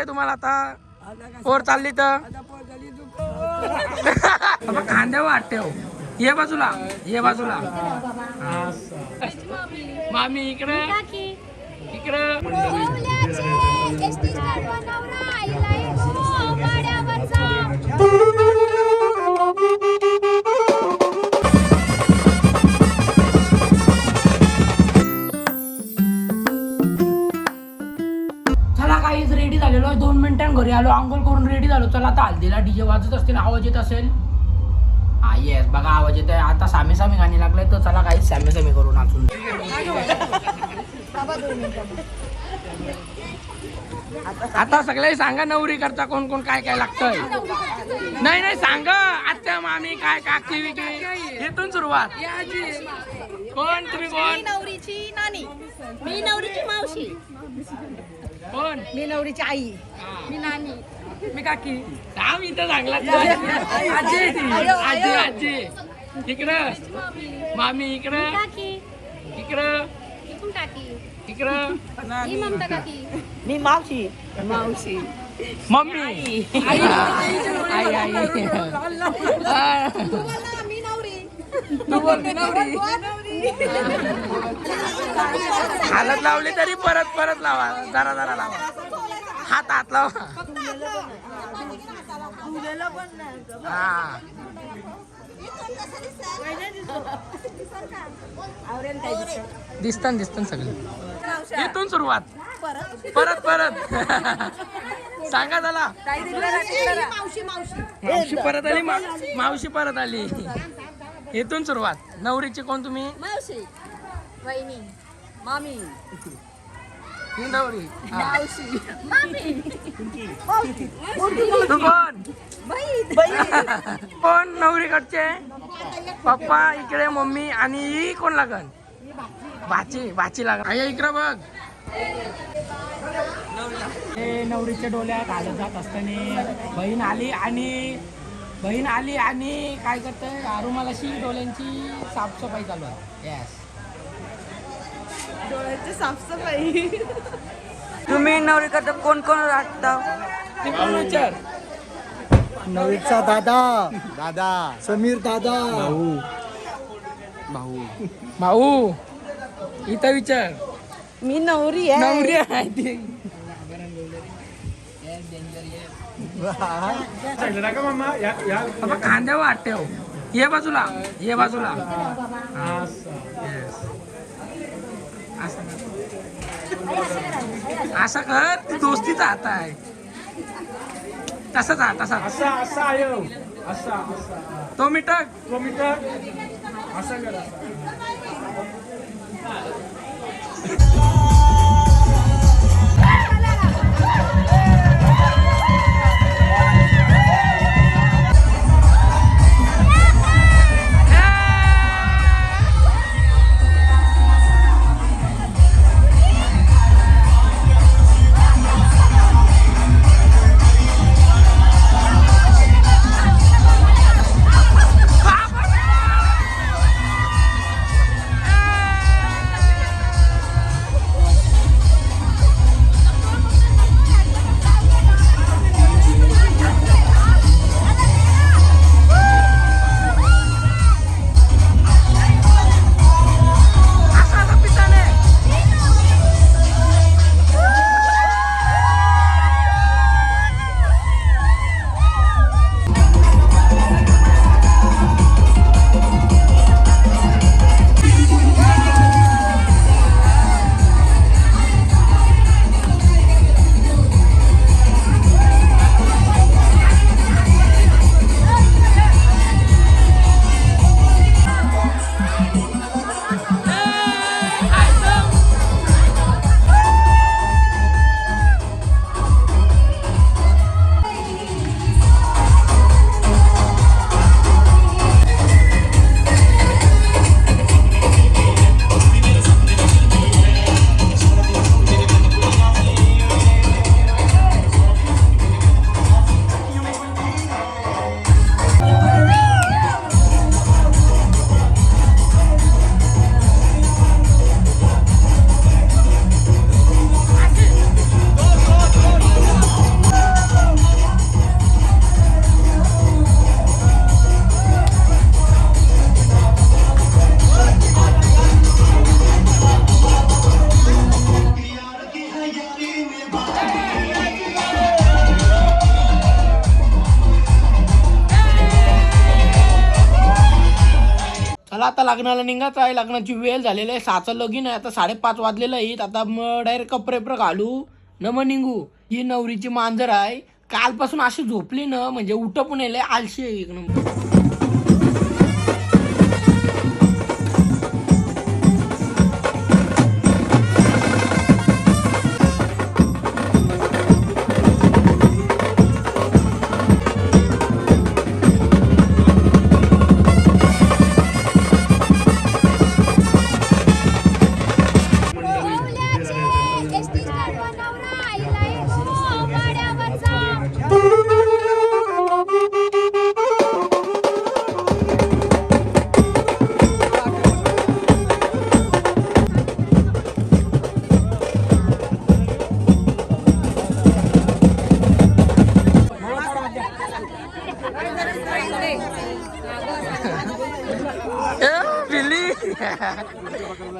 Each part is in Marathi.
वाटतंय तुम्हाला आता पोर चालली तर खांद्या वाटते हो. ये बाजूला ये बाजूला मामी इकडे इकडे रेडी झालेलो 2 मिनिटांनी घरी आलो आंघोळ करून रेडी झालो. चला आता हल्दीला डीजे वाजत असतील आवाज येत असेल. हा येस बघा आवाज येत आहे. आता सामी सामी गाणी लागले तर चला काही सामी सामी करून नाचून. आता सगळे सांगा नवरी करता कोण कोण काय काय लागतंय. नाही नाही सांगा आत्या मामी काय काकी विकी इथून सुरुवात. कोण तुम्ही कोण? नवरीची नानी. मी नवरीची मावशी. कोण? मी नवरीची आई. मी नानी. मी काकी. काम इथं चांगला आजी आजी आजी इकडं मामी इकडं इकडं इकडं मी ममता काकी. मी मावशी मावशी मम्मी आई आई मी नवरी. तू बोल मी नवरी. हालत लावली तरी परत परत लावा जरा जरा लावा हात हात लावा. हा दिसतं दिसतं सगळं. इथून सुरुवात परत परत सांगा झाला. मावशी परत आली मावशी परत आली. इथून सुरुवात. नवरीची कोण तुम्ही? मावशी वहिनी मामी ही नवरी. मावशी मामी तू कोण? कोण नवरीकडचे? पप्पा इकडे मम्मी आणि ही कोण लागन? भाची भाची लागन. आया इकडे बघ. हे नवरीच्या डोल्यात घालत जात असताना बहीण आली आणि काय करते रुमालाशी डोळ्यांची साफसफाई चालू आहे. येस डोळ्याची साफसफाई. तुम्ही नवरी करता कोण कोण राहता? ते कोण विचार? नवरीचा दादा समीर दादा भाऊ इथं विचार. मी नवरी आहे. नवरी आहे ती. खांद्या वाटते हो. ये बाजूला ये बाजूला. असं कर ती दोस्तीचा हात आहे. तसाच तसा तो मिटक असं कर. मला आता लग्नाला निघायचं आहे. लग्नाची वेळ झालेली आहे. 6चं लगीन आहे. आता 5:30 वाजलेलं आहे. आता मग डायरेक्ट कपडे घालू न मग निघू. ही नवरीची मांजर आहे. कालपासून अशी झोपली ना म्हणजे उठ पण येईल आलशी आहे एक नंबर.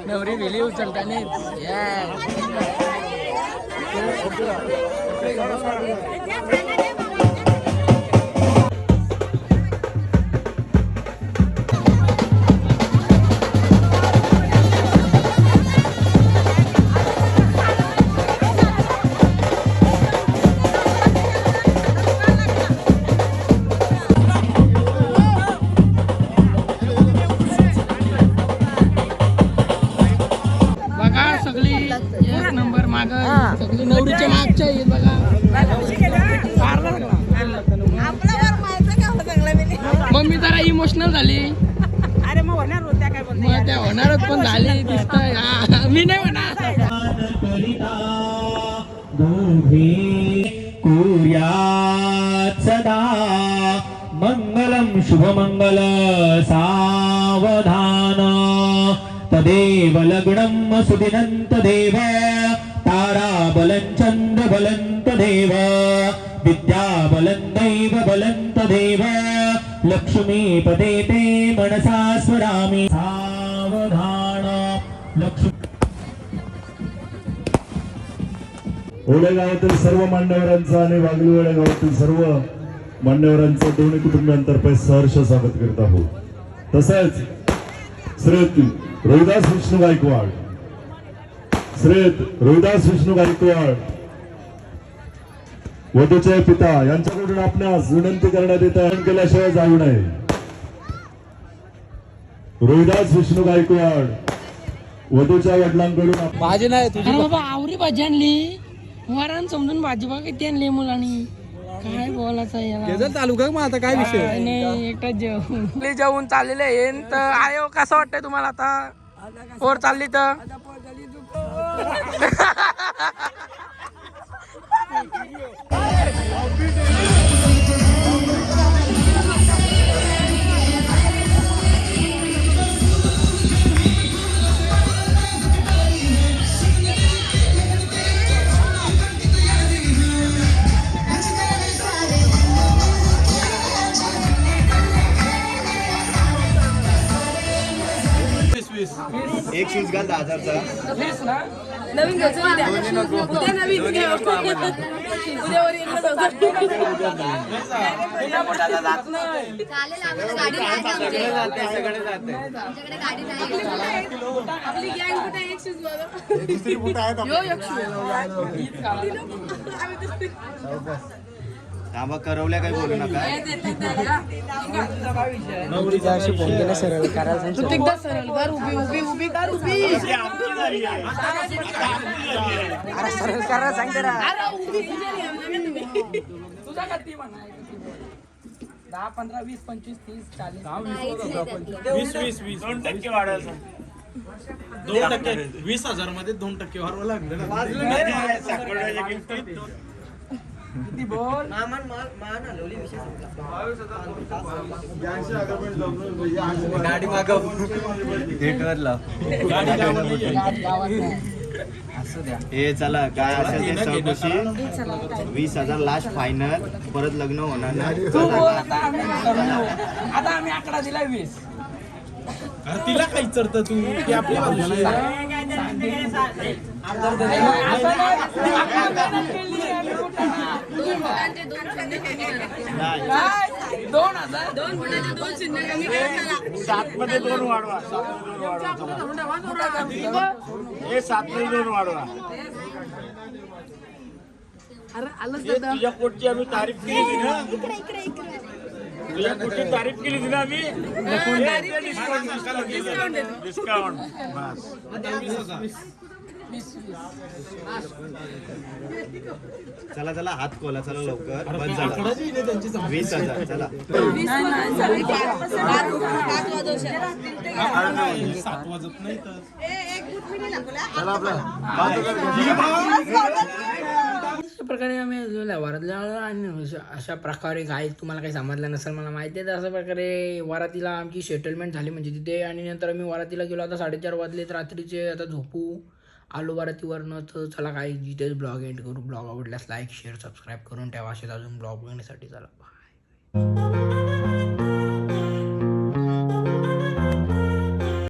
नवरी वेली उचलता नाही. सगळी नवरीच्या मागच्या आहेत बघा. मम्मी जरा इमोशनल झाली. अरे मग होणार होत्या काय बोलते. मग त्या होणारच पण झाली दिसतंय. मी नाही होणार. सदा मंगलम शुभमंगल सावधान तदेव लग्नम सुदिनंत देव तारा बलं चंद्र बलंत देव विद्या बलं दैव बलंत देव लक्ष्मी पदे ते मनसा स्मरामि सावधान लक्ष्मी. ओढे गावातील सर्व मान्यवरांचं आणि वागली ओढे गावातील सर्व मान्यवरांचं दोन्ही कुटुंबियांतर्फे सहर्ष स्वागत करत आहोत. तसेच श्री रोहिदास विष्णू गायकवाड, श्री रोहिदास विष्णू गायकवाड वधूचे पिता यांच्याकडून आपणास विनंती करण्यात येत आहे केल्याशिवाय जाऊ नये. रोहिदास विष्णू गायकवाड वधूच्या वडिलांकडून भाजी नाही तुझी. बाबा आवरी भाजी आणली. वरण समजून भाजी बघा किती आणली मुलांनी. काय बोलायचं याला. चालू का मग आता काय विषय. नाही एकटाच जेवून चाललेले आहे. तर आयो कसं वाटतंय तुम्हाला आता पोर चालली तर. एक शूज घाल 10,000चा. वीस ना. नवीन घ्यायचं उद्या. उद्या नवीन घ्या. उद्या वर एकदा जाऊ. उद्या कुठाला जात नाही. चालेल आम्हाला गाडी नाही आमच्याकडे गाडी नाही. आपली गँग कुठे आहे? एक शूज बघा. यो एक थांबा करवल्या काही बोलू नका. नवरीचा अशी फोन केला सरळ करायला तू एकदा सरळ कर. उभी उभी उभी कर. उभी अरे सरळ करा सांग जरा. अरे उभी तुम्ही. तुझा किती म्हणा. 10, 15, 20, 25, 30, 40. 2% वाढायचं. 2% 20,000 मध्ये 2% वाढवा लागलं. किती बोल. गाडी मागव थिएटरला. हे चला काय असेल ते चौकशी. 20,000 लास्ट फायनल. परत लग्न होणार नाही. तू बोल आता आम्ही ठरवू. आता आम्ही आकडा दिला 20. तिला काय विचारतं तू की आपली दोन मुलांचे 2 शून्य कमी करा. 2000 2 गुणाचे 2 शून्य कमी करा चला. 7 मध्ये 2 वाढवा. 7 मध्ये 2 वाढवा. हे 7 मध्ये 2 वाढवा. अरे आलंच हे दादा. तुझ्या कोटची आम्ही तारीफ केली होती ना. तुझ्या कोटची तारीफ केली होती ना आम्ही. डिस्काउंट बस. चला चला हात खोला चला लवकर बंद झाला 20,000 चला 5 वाजवशा. 7 वाजत नाही तर अशा प्रकारे आम्ही वरातीला आणि अशा प्रकारे काय तुम्हाला काही समजलं नसेल मला माहिती आहे. तर अशा प्रकारे वरातीला आमची सेटलमेंट झाली म्हणजे तिथे. आणि नंतर आम्ही वरातीला गेलो. आता 4:30 वाजलेत रात्रीचे. आता झोपू आलो वरातीवरनं. तर चला काही डिटेल्स ब्लॉग एंड करू. ब्लॉग आवडल्यास लाईक शेअर सबस्क्राईब करून ठेवा. असेच अजून ब्लॉग बघण्यासाठी चला बाय.